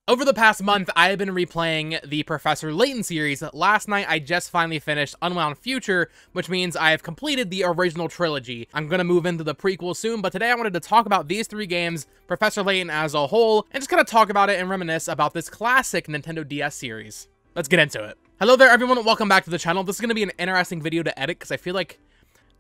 Over the past month, I have been replaying the Professor Layton series. Last night, I just finally finished Unwound Future, which means I have completed the original trilogy. I'm gonna move into the prequel soon, but today I wanted to talk about these three games, Professor Layton as a whole, and just kind of talk about it and reminisce about this classic Nintendo DS series. Let's get into it. Hello there, everyone. Welcome back to the channel. This is gonna be an interesting video to edit because I feel like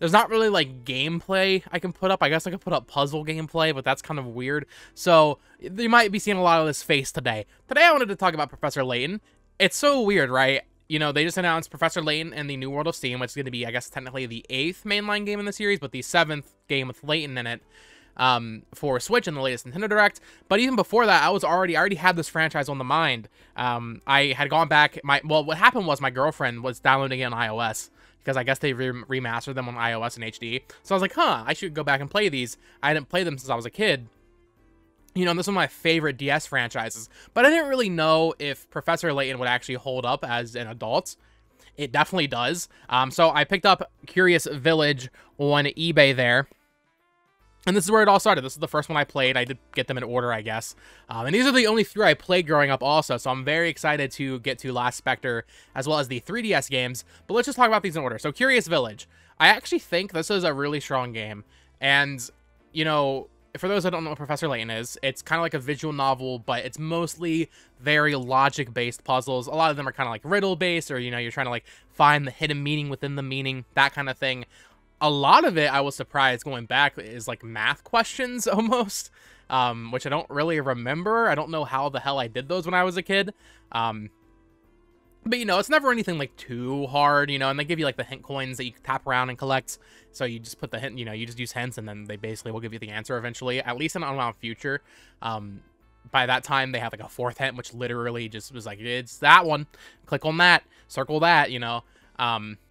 there's not really, like, gameplay I can put up. I guess I could put up puzzle gameplay, but that's kind of weird. So, you might be seeing a lot of this face today. Today, I wanted to talk about Professor Layton. It's so weird, right? You know, they just announced Professor Layton and the New World of Steam, which is going to be, I guess, technically the 8th mainline game in the series, but the 7th game with Layton in it for Switch in the latest Nintendo Direct. But even before that, I already had this franchise on the mind. I had gone back. Well, what happened was my girlfriend was downloading it on iOS, because I guess they remastered them on iOS and HD. So I was like, huh, I should go back and play these. I didn't play them since I was a kid. You know, and this is one of my favorite DS franchises. But I didn't really know if Professor Layton would actually hold up as an adult. It definitely does. So I picked up Curious Village on eBay there. And this is where it all started. This is the first one I played. I did get them in order, I guess. And these are the only three I played growing up also, so I'm very excited to get to Last Spectre, as well as the 3DS games. But let's just talk about these in order. So, Curious Village. I actually think this is a really strong game. And, you know, for those that don't know what Professor Layton is, it's kind of like a visual novel, but it's mostly very logic-based puzzles. A lot of them are kind of like riddle-based, or, you know, you're trying to, like, find the hidden meaning within the meaning, that kind of thing. A lot of it, I was surprised going back, is like math questions almost, which I don't really remember. I don't know how the hell I did those when I was a kid. But, you know, it's never anything like too hard, you know, and they give you like the hint coins that you can tap around and collect. So you just put the hint, you know, you just use hints and then they basically will give you the answer eventually, at least in Unwound Future. By that time, they had like a fourth hint, which literally just was like, it's that one. Click on that, circle that, you know.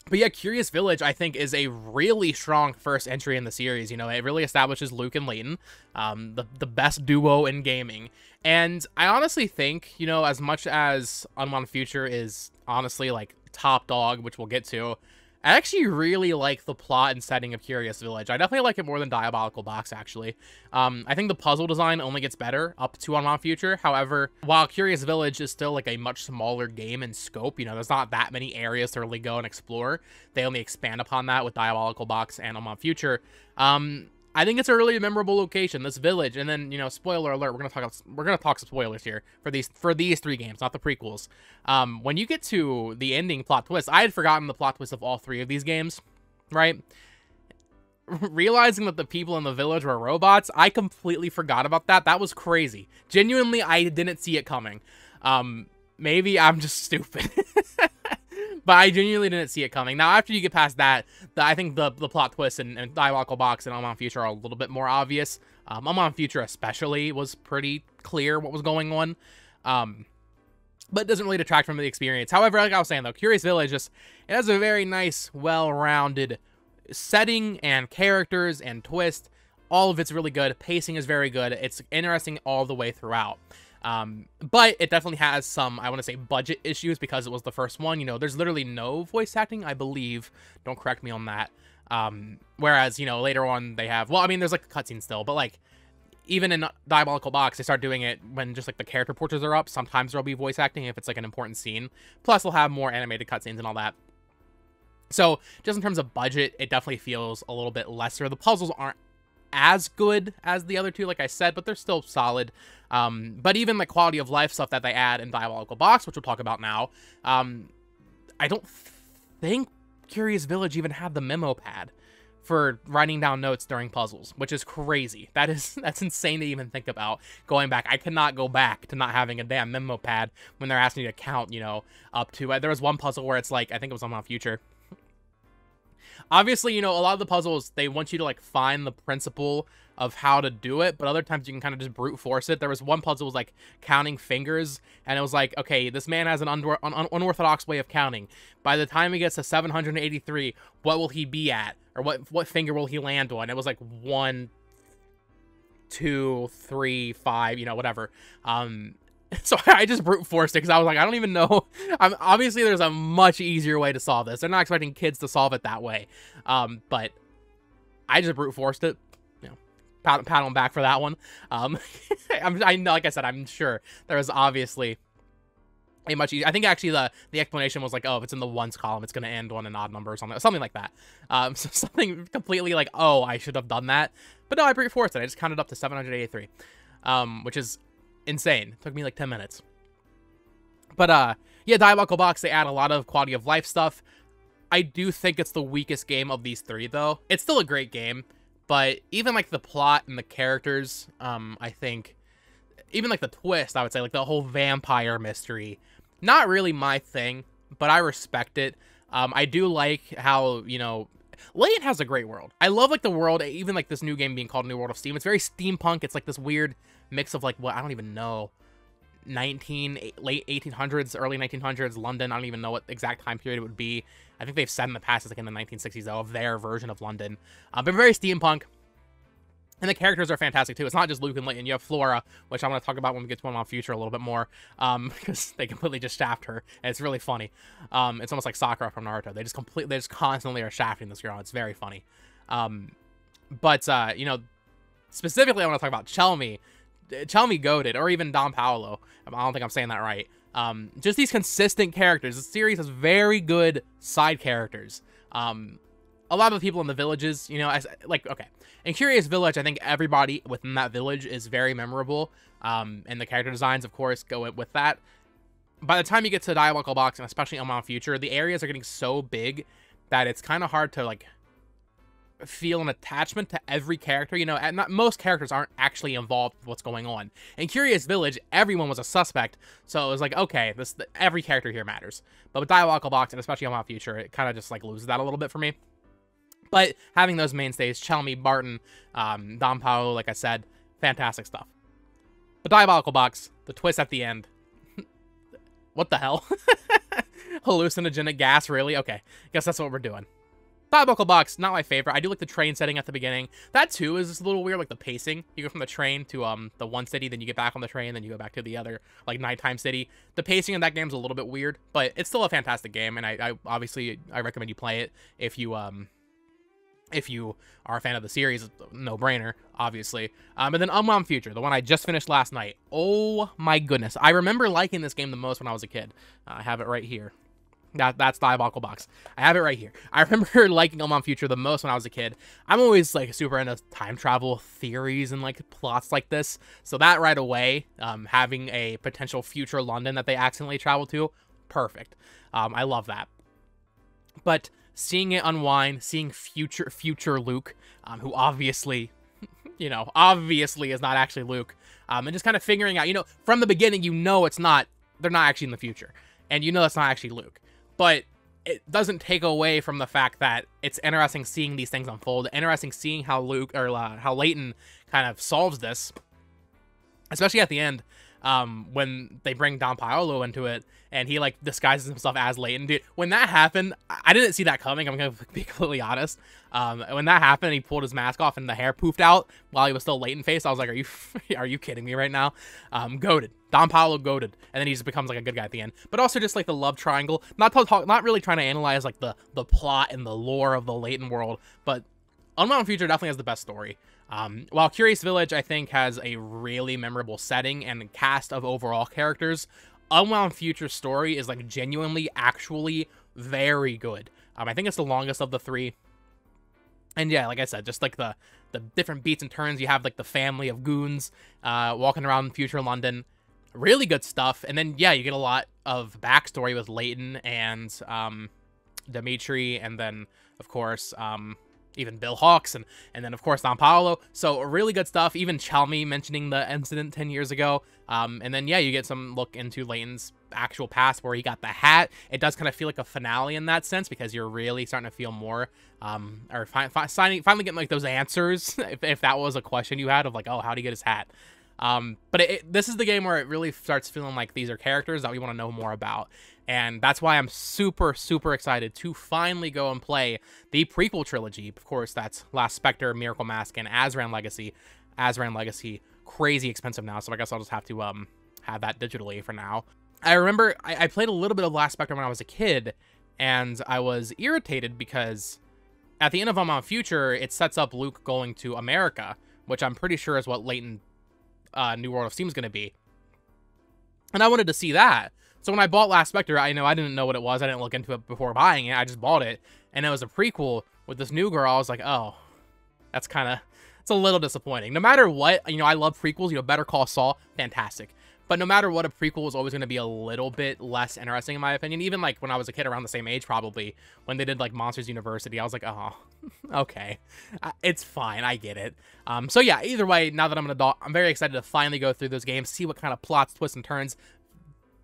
But yeah, Curious Village, I think, is a really strong first entry in the series. You know, it really establishes Luke and Layton, the best duo in gaming. And I honestly think, you know, as much as Unwound Future is honestly, like, top dog, which we'll get to, I actually really like the plot and setting of Curious Village. I definitely like it more than Diabolical Box, actually. I think the puzzle design only gets better up to Unwound Future. However, while Curious Village is still like a much smaller game in scope, you know, there's not that many areas to really go and explore. They only expand upon that with Diabolical Box and Unwound Future. I think it's a really memorable location, this village. And then, you know, spoiler alert, we're gonna talk some spoilers here for these three games, not the prequels. When you get to the ending plot twist, I had forgotten the plot twist of all three of these games, right? Realizing that the people in the village were robots, I completely forgot about that. That was crazy. Genuinely, I didn't see it coming. Maybe I'm just stupid. But I genuinely didn't see it coming. Now, after you get past that, I think the plot twist and Diabolical Box and Unwound Future are a little bit more obvious. Unwound Future especially was pretty clear what was going on. But it doesn't really detract from the experience. However, like I was saying, though, Curious Village it has a very nice, well-rounded setting and characters and twist. All of it's really good. Pacing is very good. It's interesting all the way throughout. But it definitely has some, I want to say, budget issues because it was the first one. You know, there's literally no voice acting, I believe. Don't correct me on that. Whereas, you know, later on they have, well, I mean, there's like a cutscene still, but like, even in Diabolical Box, they start doing it when just like the character portraits are up. Sometimes there'll be voice acting if it's like an important scene. Plus, they'll have more animated cutscenes and all that. So, just in terms of budget, it definitely feels a little bit lesser. The puzzles aren't as good as the other two, like I said, but they're still solid. But even the quality of life stuff that they add in Diabolical Box, which we'll talk about now, I don't think Curious Village even had the memo pad for writing down notes during puzzles, which is crazy. That's insane to even think about going back. I cannot go back to not having a damn memo pad when they're asking you to count, you know, up to, there was one puzzle where it's like, I think it was on Future. Obviously, you know, a lot of the puzzles, they want you to, like, find the principle of how to do it, but other times you can kind of just brute force it. There was one puzzle was, like, counting fingers, and it was like, okay, this man has an unorthodox way of counting. By the time he gets to 783, what will he be at? Or what finger will he land on? It was like 1, 2, 3, 5, you know, whatever. So I just brute forced it because I was like, I don't even know. Obviously, there's a much easier way to solve this. They're not expecting kids to solve it that way. But I just brute forced it. You know, pat him back for that one. I know, like I said, I'm sure there was obviously a much easier. I think actually the explanation was like, oh, if it's in the ones column, it's going to end on an odd number or something like that. So something completely like, oh, I should have done that. But no, I brute forced it. I just counted up to 783, which is insane. It took me like 10 minutes. But yeah, Diabolical Box, they add a lot of quality of life stuff. I do think it's the weakest game of these three, though. It's still a great game, but even like the plot and the characters, I think, even like the twist, I would say, like the whole vampire mystery, not really my thing, but I respect it. I do like how, you know, Layton has a great world. I love like the world, even like this new game being called New World of Steam. It's very steampunk. It's like this weird mix of like, what, I don't even know, late 1800s, early 1900s London. I don't even know what exact time period it would be. I think they've said in the past it's like in the 1960s though, of their version of London. But very steampunk. And the characters are fantastic, too. It's not just Luke and Layton. You have Flora, which I'm going to talk about when we get to Unbound Future a little bit more, because they completely just shaft her, and it's really funny. It's almost like Sakura from Naruto. They just constantly are shafting this girl. It's very funny. You know, specifically I want to talk about Chelmy Goated, or even Don Paolo. I don't think I'm saying that right. Just these consistent characters. The series has very good side characters. A lot of the people in the villages, you know, okay. In Curious Village, I think everybody within that village is very memorable. And the character designs, of course, go with that. By the time you get to Diabolical Box, and especially Unbound Future, the areas are getting so big that it's kind of hard to, like, feel an attachment to every character. You know, and most characters aren't actually involved with what's going on. In Curious Village, everyone was a suspect, so it was like, okay, every character here matters. But with Diabolical Box, and especially Unbound Future, it kind of just, like, loses that a little bit for me. But having those mainstays, Chelmy, Barton, Don Paolo, like I said, fantastic stuff. But Diabolical Box, the twist at the end. What the hell? Hallucinogenic gas, really? Okay, guess that's what we're doing. Diabolical Box, not my favorite. I do like the train setting at the beginning. That, too, is just a little weird, like the pacing. You go from the train to the one city, then you get back on the train, then you go back to the other, like, nighttime city. The pacing in that game is a little bit weird, but it's still a fantastic game, and I obviously, I recommend you play it if you are a fan of the series. No-brainer, obviously. And then Unbound Future, the one I just finished last night. Oh my goodness. I remember liking this game the most when I was a kid. I have it right here. That's Diabolical Box. I have it right here. I remember liking Unbound Future the most when I was a kid. I'm always, like, super into time travel theories and, like, plots like this. So that right away, having a potential future London that they accidentally travel to, perfect. I love that. But seeing it unwind, seeing future Luke, who obviously, you know, obviously is not actually Luke, and just kind of figuring out, you know, from the beginning, you know, they're not actually in the future, and you know that's not actually Luke, but it doesn't take away from the fact that it's interesting seeing these things unfold, interesting seeing how how Layton kind of solves this, especially at the end. When they bring Don Paolo into it, and he, like, disguises himself as Layton. Dude, when that happened, I didn't see that coming, I'm gonna be completely honest. When that happened, he pulled his mask off, and the hair poofed out while he was still Layton face. I was like, are you kidding me right now? Goated. Don Paolo goated. And then he just becomes, like, a good guy at the end. But also just, like, the love triangle. Not really trying to analyze, like, the plot and the lore of the Layton world, but Unbound Future definitely has the best story. While Curious Village, I think, has a really memorable setting and cast of overall characters, Unbound Future story is, like, genuinely, actually very good. I think it's the longest of the three. And yeah, like I said, just, like, the different beats and turns. You have, like, the family of goons walking around future London. Really good stuff. And then, yeah, you get a lot of backstory with Layton and Dimitri, and then, of course, even Bill Hawks, and then, of course, Don Paolo. So, really good stuff. Even Chelmy mentioning the incident 10 years ago. And then, yeah, you get some look into Layton's actual past where he got the hat. It does kind of feel like a finale in that sense, because you're really starting to feel more, or finally getting, like, those answers, if that was a question you had of, like, oh, how'd he get his hat? But this is the game where it really starts feeling like these are characters that we want to know more about. And that's why I'm super, super excited to finally go and play the prequel trilogy. Of course, that's Last Spectre, Miracle Mask, and Azran Legacy. Azran Legacy, crazy expensive now, so I guess I'll just have to have that digitally for now. I remember I played a little bit of Last Spectre when I was a kid, and I was irritated because at the end of Unbound Future, it sets up Luke going to America, which I'm pretty sure is what Layton New World of Steam is going to be. And I wanted to see that. So when I bought Last Spectre, I didn't know what it was. I didn't look into it before buying it. I just bought it. And it was a prequel with this new girl. I was like, oh, that's kind of, it's a little disappointing. No matter what, I love prequels. Better Call Saul, fantastic. But no matter what, a prequel is always going to be a little bit less interesting, in my opinion. Even, like, when I was a kid around the same age, probably, when they did, like, Monsters University, I was like, oh, okay. It's fine. I get it. So, yeah, either way, now that I'm an adult, I'm very excited to finally go through those games, see what kind of plots, twists, and turns,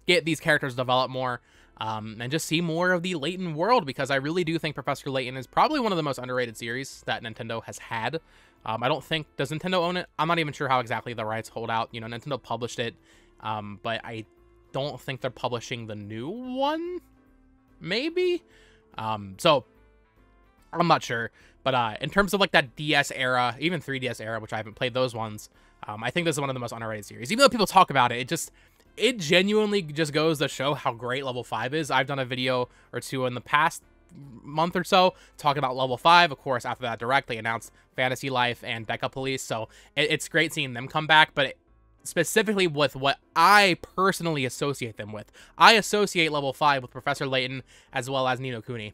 get these characters developed more, and just see more of the Layton world, because I really do think Professor Layton is probably one of the most underrated series that Nintendo has had. I don't think, does Nintendo own it? I'm not even sure how exactly the rights hold out. Nintendo published it. But I don't think they're publishing the new one, maybe? So, I'm not sure, but, in terms of, like, that DS era, even 3DS era, which I haven't played those ones, I think this is one of the most underrated series. Even though people talk about it, it genuinely just goes to show how great Level 5 is. I've done a video or two in the past month or so talking about Level 5. Of course, after that direct, they announced Fantasy Life and Becca Police, so it's great seeing them come back, but specifically with what I personally associate them with. I associate Level 5 with Professor Layton as well as Ni no Kuni.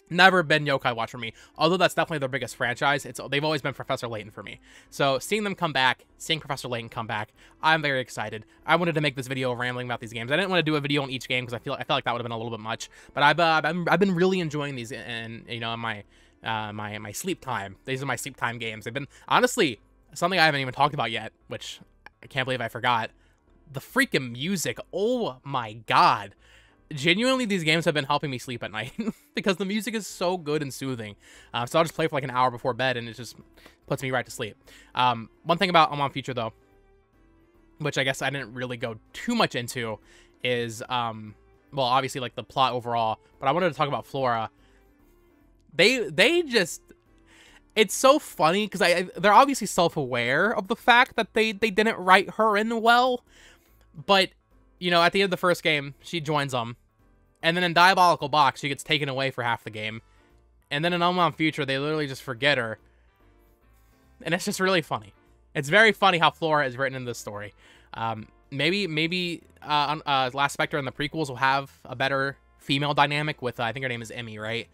Never been Yokai Watch for me, although that's definitely their biggest franchise. They've always been Professor Layton for me. So seeing them come back, seeing Professor Layton come back, I'm very excited. I wanted to make this video rambling about these games. I didn't want to do a video on each game because I felt like that would have been a little bit much. But I've been really enjoying these, in my my sleep time. These are my sleep time games. They've been, honestly, something I haven't even talked about yet, which I can't believe I forgot. The freaking music. Oh my god. Genuinely, these games have been helping me sleep at night because the music is so good and soothing. So I'll just play for like an hour before bed and it just puts me right to sleep. One thing about Unwound Future, though, which I guess I didn't really go too much into, is, well, obviously, like, the plot overall, but I wanted to talk about Flora. They just... It's so funny, because they're obviously self-aware of the fact that they didn't write her in well, but, at the end of the first game, she joins them, and then in Diabolical Box, she gets taken away for half the game, and then in Unwound Future, they literally just forget her, and it's just really funny. It's very funny how Flora is written in this story. Maybe Last Spectre and the prequels will have a better female dynamic with, I think her name is Emmy, right?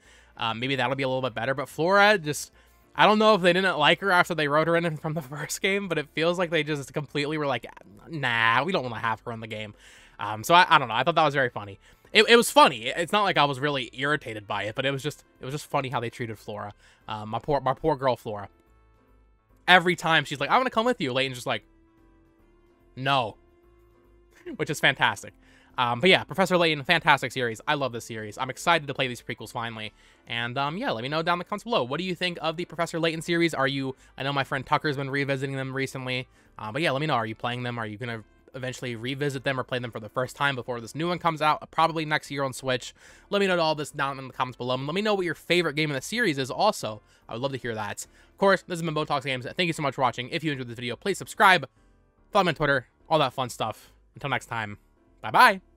Maybe that'll be a little bit better, but Flora just... I don't know if they didn't like her after they wrote her in from the first game, but it feels like they just completely were like, nah, we don't want to have her in the game. So I don't know. I thought that was very funny. It was funny. It's not like I was really irritated by it, but it was just funny how they treated Flora. My poor girl Flora. Every time she's like, I want to come with you, Layton's just like, no. Which is fantastic. But yeah, Professor Layton, fantastic series. I love this series. I'm excited to play these prequels finally. And yeah, let me know down in the comments below. What do you think of the Professor Layton series? I know my friend Tucker's been revisiting them recently. But yeah, let me know. Are you playing them? Are you going to eventually revisit them or play them for the first time before this new one comes out? Probably next year on Switch. Let me know all this down in the comments below. And let me know what your favorite game in the series is also. I would love to hear that. Of course, this has been Botox Games. Thank you so much for watching. If you enjoyed this video, please subscribe, follow me on Twitter, all that fun stuff. Until next time, bye-bye.